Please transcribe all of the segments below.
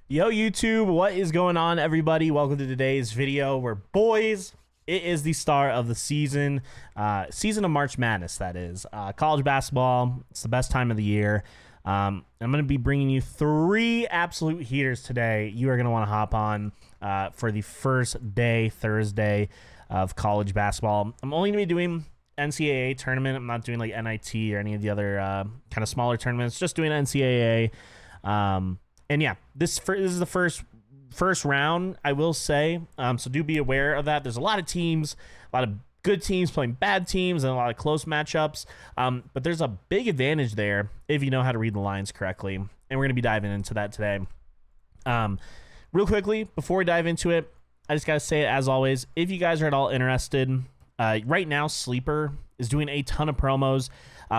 Yo, YouTube, what is going on, everybody? Welcome to today's video. We're boys. It is the start of the season of March Madness, that is. College basketball, it's the best time of the year. I'm going to be bringing you 3 absolute heaters today. You are going to want to hop on for the first day, Thursday, of college basketball. I'm only going to be doing NCAA tournament. I'm not doing like NIT or any of the other kind of smaller tournaments, just doing NCAA. And yeah, this is the first round, I will say. So do be aware of that. There's a lot of teams, a lot of good teams playing bad teams, and a lot of close matchups. But there's a big advantage there if you know how to read the lines correctly. And we're going to be diving into that today. Real quickly, before we dive into it, I just got to say it as always. If you guys are at all interested, right now, Sleeper is doing a ton of promos.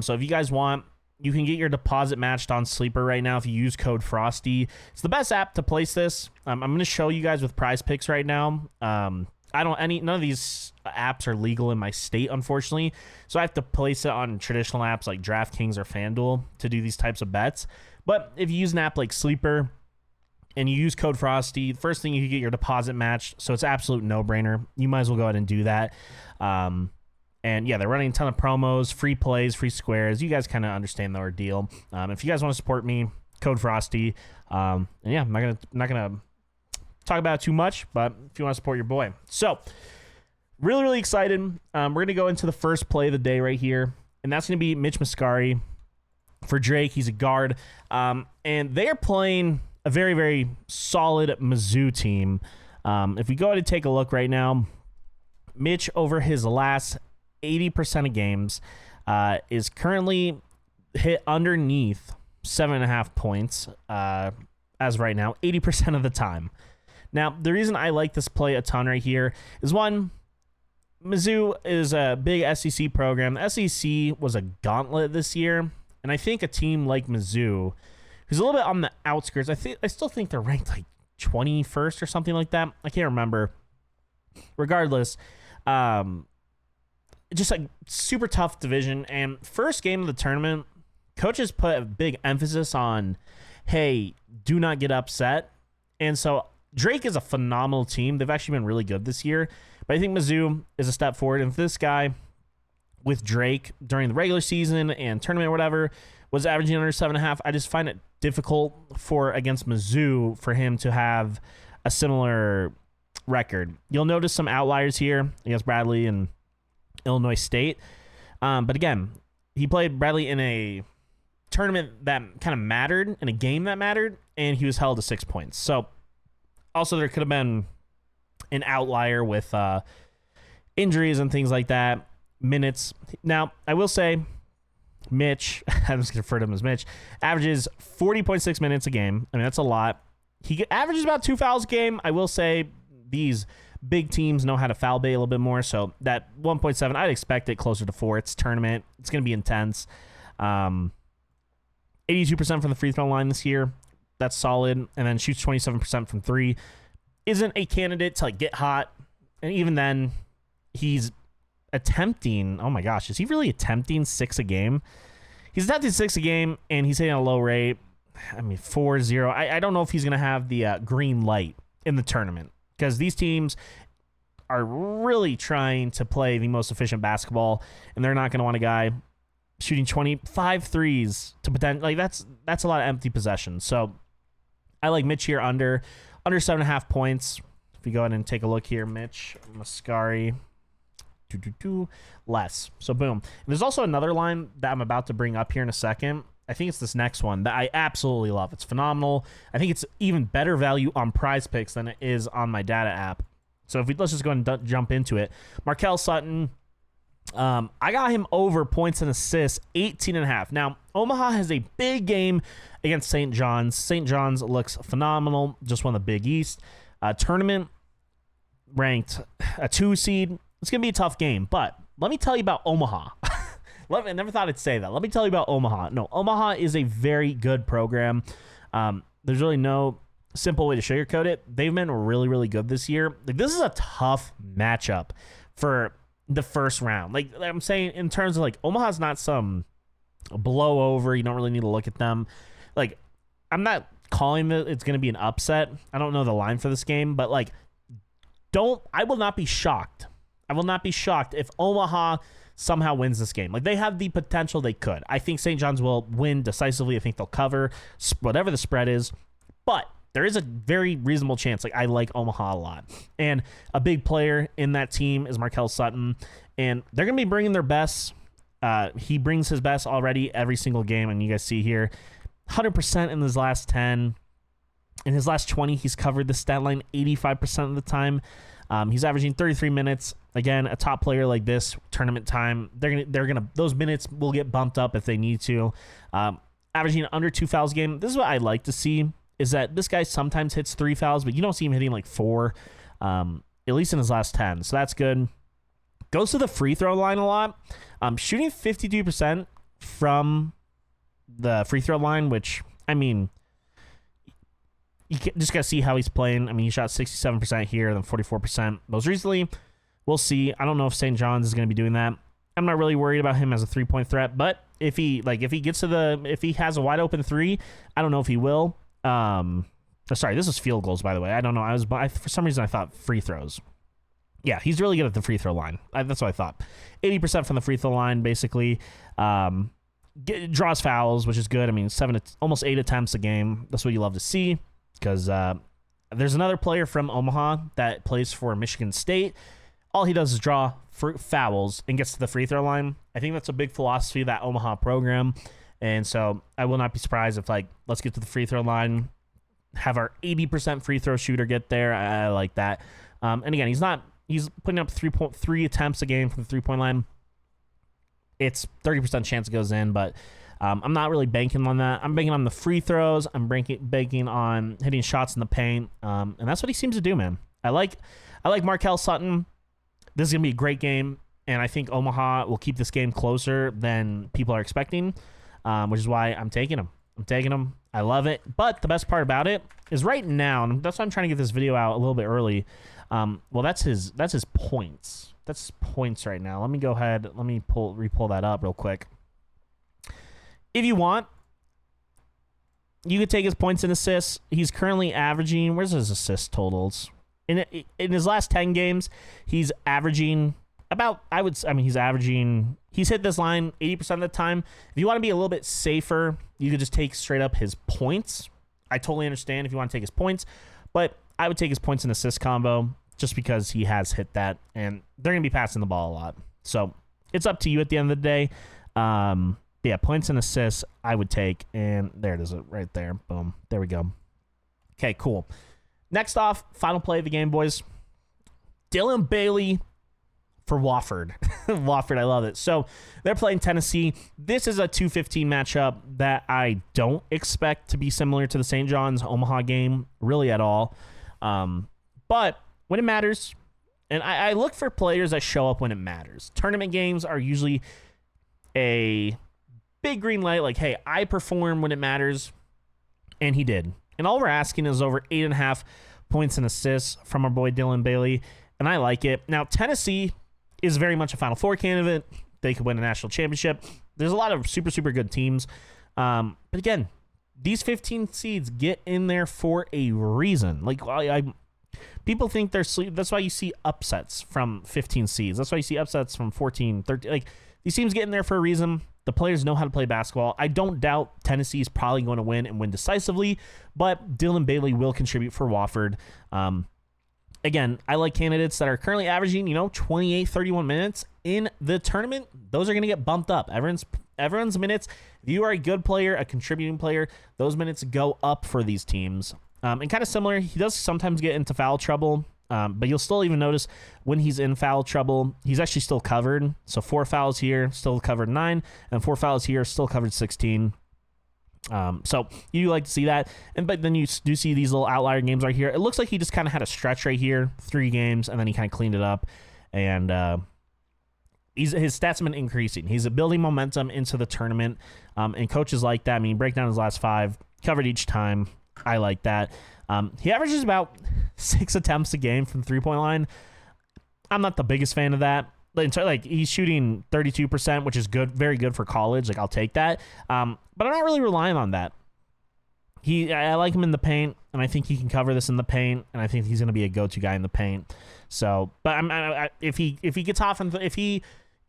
So if you guys want, you can get your deposit matched on Sleeper right now if you use code Frosty. It's the best app to place this. I'm going to show you guys with PrizePicks right now. None of these apps are legal in my state, unfortunately. So I have to place it on traditional apps like DraftKings or FanDuel to do these types of bets. But if you use an app like Sleeper and you use code Frosty, first thing you can get your deposit matched. So it's an absolute no-brainer. You might as well go ahead and do that. And yeah, they're running a ton of promos, free plays, free squares. You guys kind of understand the ordeal. If you guys want to support me, code Frosty. And yeah, I'm not gonna talk about it too much, but if you want to support your boy. So really excited. We're gonna go into the first play of the day right here, and that's gonna be Mitch Mascari for Drake. He's a guard, and they are playing a very solid Mizzou team. If we go ahead and take a look right now, Mitch over his last 80% of games is currently hit underneath 7.5 points as right now, 80% of the time. Now, the reason I like this play a ton right here is, one, Mizzou is a big SEC program. The SEC was a gauntlet this year, and I think a team like Mizzou, who's a little bit on the outskirts, I still think they're ranked like 21st or something like that. I can't remember. Regardless, just like super tough division. And first game of the tournament, coaches put a big emphasis on, hey, do not get upset. And so Drake is a phenomenal team. They've actually been really good this year. But I think Mizzou is a step forward. And if this guy with Drake during the regular season and tournament or whatever was averaging under 7.5, I just find it difficult against Mizzou for him to have a similar record. You'll notice some outliers here against Bradley and Illinois State. But again, he played Bradley in a tournament that kind of mattered, in a game that mattered, and he was held to 6 points. So also there could have been an outlier with injuries and things like that, minutes. Now, I will say Mitch, I'm just going to refer to him as Mitch, averages 40.6 minutes a game. I mean, that's a lot. He averages about 2 fouls a game. I will say these big teams know how to foul bait a little bit more, so that 1.7, I'd expect it closer to 4. It's tournament. It's going to be intense. 82% from the free throw line this year. That's solid. And then shoots 27% from 3. Isn't a candidate to like get hot. And even then, he's attempting, oh my gosh, is he really attempting 6 a game? He's attempting 6 a game, and he's hitting a low rate. I mean, 4-0. I don't know if he's going to have the green light in the tournament, because these teams are really trying to play the most efficient basketball, and they're not going to want a guy shooting 25 threes to pretend like that's a lot of empty possessions. So I like Mitch here under 7.5 points. If you go ahead and take a look here, Mitch Mascari, less. So boom. And there's also another line that I'm about to bring up here in a second. I think it's this next one that I absolutely love. It's phenomenal. I think it's even better value on PrizePicks than it is on my data app. So let's just go and jump into it. Markel Sutton, I got him over points and assists, 18.5. Now, Omaha has a big game against St. John's. St. John's looks phenomenal. Just won the Big East tournament, ranked a 2 seed. It's going to be a tough game, but let me tell you about Omaha. I never thought I'd say that. Let me tell you about Omaha. No, Omaha is a very good program. There's really no simple way to sugarcoat it. They've been really good this year. Like, this is a tough matchup for the first round. Like I'm saying, in terms of like, Omaha's not some blowover. You don't really need to look at them. Like, I'm not calling that it's going to be an upset. I don't know the line for this game, but like, I will not be shocked. I will not be shocked if Omaha somehow wins this game. Like, they have the potential they could. I think St. John's will win decisively. I think they'll cover whatever the spread is, but there is a very reasonable chance. Like, I like Omaha a lot, and a big player in that team is Markel Sutton, and they're going to be bringing their best. He brings his best already every single game, and you guys see here, 100% in his last 10. In his last 20, he's covered the stat line 85% of the time. He's averaging 33 minutes. Again, a top player like this, tournament time, those minutes will get bumped up if they need to. Averaging under 2 fouls a game. This is what I like to see, is that this guy sometimes hits 3 fouls, but you don't see him hitting like 4, at least in his last 10. So that's good. Goes to the free throw line a lot. Shooting 52% from the free throw line, which, I mean, you just got to see how he's playing. I mean, he shot 67% here, then 44% most recently. We'll see. I don't know if St. John's is going to be doing that. I'm not really worried about him as a 3-point threat, but if he has a wide open 3, I don't know if he will. Sorry, this is field goals, by the way. I don't know. For some reason I thought free throws. Yeah, he's really good at the free throw line. That's what I thought. 80% from the free throw line, basically. Draws fouls, which is good. I mean, almost 8 attempts a game. That's what you love to see, because there's another player from Omaha that plays for Michigan State. All he does is draw fouls and gets to the free throw line. I think that's a big philosophy of that Omaha program. And so I will not be surprised if, like, let's get to the free throw line, have our 80% free throw shooter get there. I like that. And again, he's putting up 3.3 attempts a game from the 3-point line. It's 30% chance it goes in, but I'm not really banking on that. I'm banking on the free throws. I'm banking on hitting shots in the paint. And that's what he seems to do, man. I like Markel Sutton. This is going to be a great game, and I think Omaha will keep this game closer than people are expecting, which is why I'm taking him. I love it. But the best part about it is right now, and that's why I'm trying to get this video out a little bit early. Well, that's his points. That's his points right now. Let me go ahead. Let me re-pull that up real quick. If you want, you could take his points and assists. He's currently averaging, where's his assist totals? In his last 10 games, he's averaging about, he's hit this line 80% of the time. If you want to be a little bit safer, you could just take straight up his points. I totally understand if you want to take his points, but I would take his points and assist combo just because he has hit that, and they're going to be passing the ball a lot. So it's up to you at the end of the day. Yeah, points and assists I would take, and there it is right there. Boom. There we go. Okay, cool. Next off, final play of the game, boys. Dylan Bailey for Wofford. Wofford, I love it. So they're playing Tennessee. This is a 2:15 matchup that I don't expect to be similar to the St. John's Omaha game, really at all. But when it matters, and I look for players that show up when it matters. Tournament games are usually a big green light, like, hey, I perform when it matters, and he did. And all we're asking is over 8.5 points and assists from our boy Dylan Bailey, and I like it. Now, Tennessee is very much a Final Four candidate. They could win a national championship. There's a lot of super, super good teams. But again, these 15 seeds get in there for a reason. Like, people think they're sleep. That's why you see upsets from 15 seeds. That's why you see upsets from 14, 13. Like, these teams get in there for a reason. The players know how to play basketball. I don't doubt Tennessee is probably going to win and win decisively, but Dylan Bailey will contribute for Wofford. Again, I like candidates that are currently averaging, 28, 31 minutes in the tournament. Those are going to get bumped up. Everyone's minutes, if you are a good player, a contributing player, those minutes go up for these teams. And kind of similar, he does sometimes get into foul trouble, but you'll still even notice when he's in foul trouble, he's actually still covered. So 4 fouls here, still covered 9, and 4 fouls here, still covered 16. So you like to see that, but then you do see these little outlier games right here. It looks like he just kind of had a stretch right here, 3 games, and then he kind of cleaned it up, and his stats have been increasing. He's building momentum into the tournament, and coaches like that. I mean, break down his last 5, covered each time. I like that. He averages about 6 attempts a game from 3-point line. I'm not the biggest fan of that. Like, he's shooting 32%, which is good, very good for college. Like, I'll take that. But I'm not really relying on that. I like him in the paint, and I think he can cover this in the paint, and I think he's going to be a go-to guy in the paint. So, but if he gets off and if he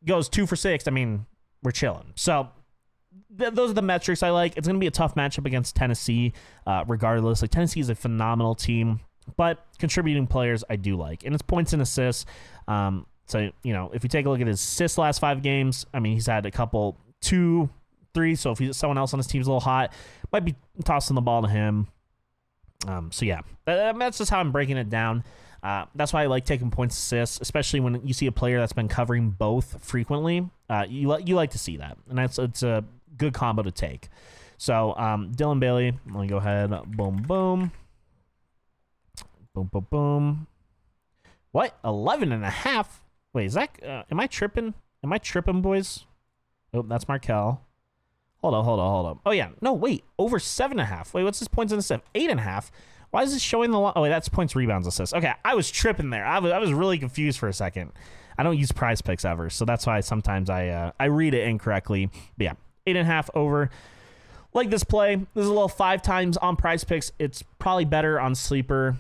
goes 2 for 6, I mean, we're chilling. So those are the metrics I like. It's going to be a tough matchup against Tennessee, regardless. Like, Tennessee is a phenomenal team, but contributing players I do like, and it's points and assists. So, you know, if you take a look at his assists last 5 games, I mean, he's had a couple 2, 3. So if someone else on his team's a little hot, might be tossing the ball to him. So yeah, that's just how I'm breaking it down. That's why I like taking points assists, especially when you see a player that's been covering both frequently. You like to see that, and it's a good combo to take. So Dylan Bailey, let me go ahead. Boom, boom, boom, boom, boom. What? 11.5? Wait, is that? Am I tripping? Am I tripping, boys? Oh, that's Markel. Hold on. Oh, yeah. No, wait. Over 7.5. Wait, what's this points and assists? 8.5. Why is this showing the line? Oh, wait, that's points, rebounds, assists. Okay, I was tripping there. I was really confused for a second. I don't use PrizePicks ever, so that's why sometimes I read it incorrectly. But yeah, 8.5 over. Like this play. This is a little 5 times on PrizePicks. It's probably better on Sleeper.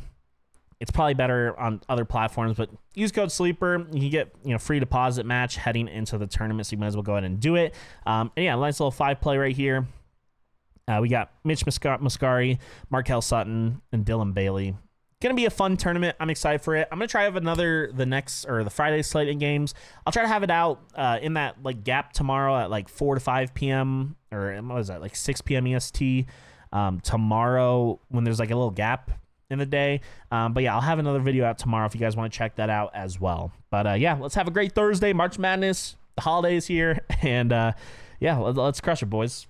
It's probably better on other platforms, but use code SLEEPER. You can get free deposit match heading into the tournament, so you might as well go ahead and do it. And yeah, nice little 5 play right here. We got Mitch Muscari, Markel Sutton, and Dylan Bailey. Gonna be a fun tournament. I'm excited for it. I'm gonna try to have the Friday slate in games. I'll try to have it out in that like gap tomorrow at like 4 to 5 p.m. or what is that, like 6 p.m. EST tomorrow when there's like a little gap in the day. But yeah, I'll have another video out tomorrow if you guys want to check that out as well. But yeah, let's have a great Thursday. March Madness, the holidays here, and yeah, let's crush it, boys.